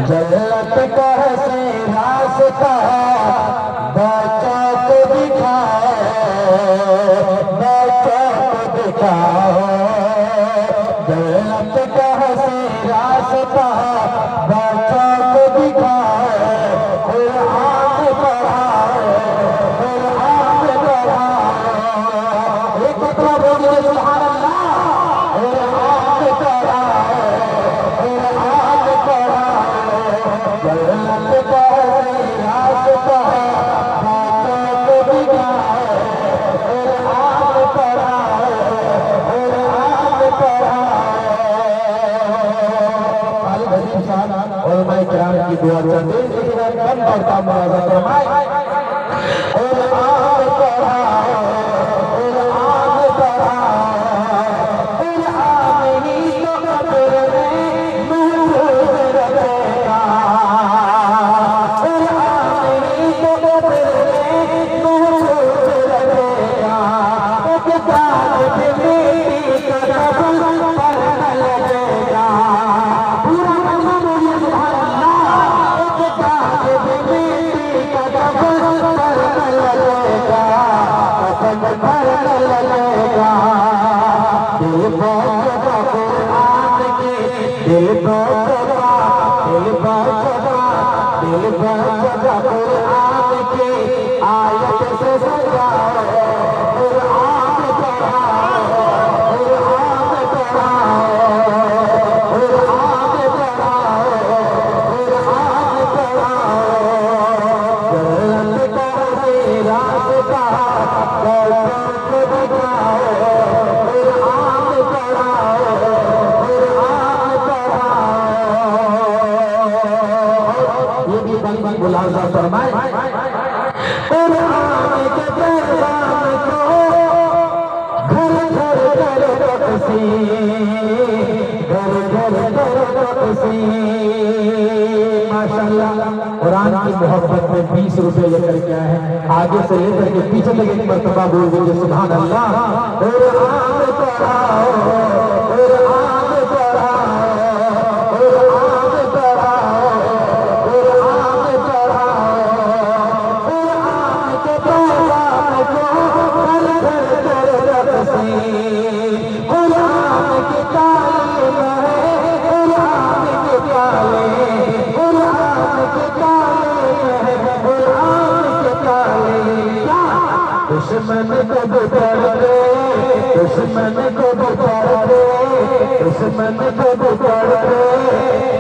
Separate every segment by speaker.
Speaker 1: जन्नत का से रास्ता बच्चों को दिखाओ, बच्चों को दिखाओ। जन्नत का से रास्ता बच्चों को दिखाओ, कुरान पढ़ाओ, कुरान पढ़ाओ। एक तो बोलिए सुभान अल्लाह। कुरान पढ़ाओ, कुरान पढ़ाओ। जन्नत का रास्ता बच्चों को दिखाओ, कुरान पढ़ाओ, कुरान पढ़ाओ। और मैं किराम की दुआ चलते लेकिन कम करता मुआवजा फरमाए। कुरान पढ़ाओ, कुरान पढ़ाओ। कुरान ही तो कब्र में महफूज रखेगा, कुरान ही तो कब्र में महफूज रखेगा। किताब में मेरी कदम पर न लगेगा। पूरा कलमा बोलिए सुभान अल्लाह। किताब में मेरी कदम पर न लगेगा, कदम पर न लगेगा। दिल बचता कुरान की, दिल बचता, दिल बचता, दिल बचता कुरान की आयत से सजाओ। कुरान पढ़ाओ, कुरान पढ़ाओ, कुरान पढ़ाओ, कुरान पढ़ाओ। जन्नत का से रास्ता बच्चों को दिखाओ, कुरान पढ़ाओ, कुरान पढ़ाओ। ये भी बड़ी बड़ी मुलाजा फरमाए। कुरान के पैगाम को घर घर कर माशाअल्लाह। कुरान की मोहब्बत में 20 रुपए लेकर के आए हैं। आगे से लेकर के पीछे तक एक मर्तबा बोल दीजिए सुभान अल्लाह। कुरान पढ़ाओ, कुरान पढ़ाओ, कुरान पढ़ाओ, कुरान पढ़ाओ। कुरान के पैगाम को घर घर कर कुरान की तालीम है, कुरान की तालीम, कुरान की तालीम है, कुरान की तालीम। दुश्मन को बितर दे, दुश्मन को बितर दे, दुश्मन को बितर दे।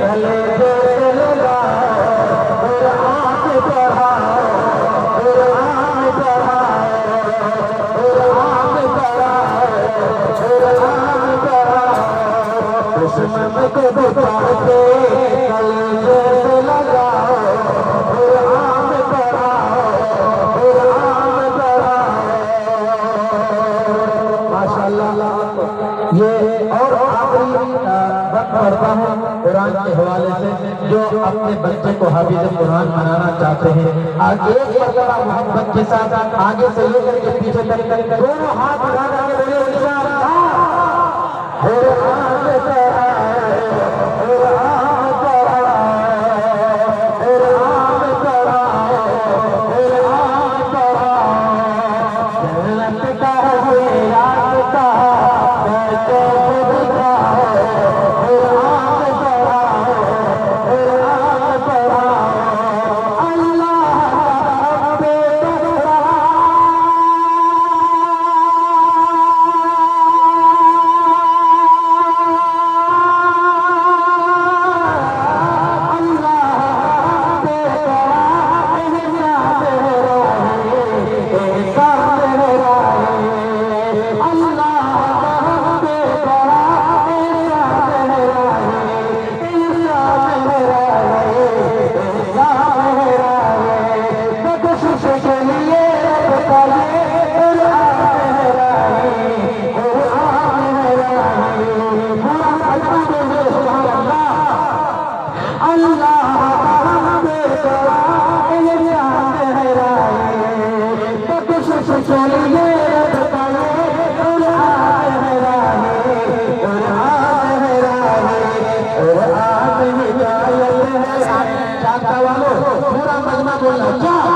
Speaker 1: गले से लगाओ, कुरान पढ़ाओ, कुरान पढ़ाओ, कुरान पढ़ाओ, कुरान पढ़ाओ। दुश्मन को बितर दे, गले से लगाओ, कुरान पढ़ाओ, कुरान पढ़ाओ। माशाअल्लाह। ये और आखिरी वक्त पढ़ता हूँ कुरान के हवाले से, जो अपने बच्चे को हाफिज़ कुरान बनाना चाहते हैं। आगे एक मरतबा मोहब्बत के साथ आगे से लेकर के पीछे तक दोनों हाथ उठा करके बोले इंशाअल्लाह। कुरान पढ़ाओ, कुरान पढ़ाओ, कुरान पढ़ाओ, कुरान पढ़ाओ। जन्नत का से रास्ता बच्चों को दिखाओ, कुरान पढ़ाओ, कुरान पढ़ाओ। अल्लाह पे चाहता वालों पूरा मजमा बोलना क्या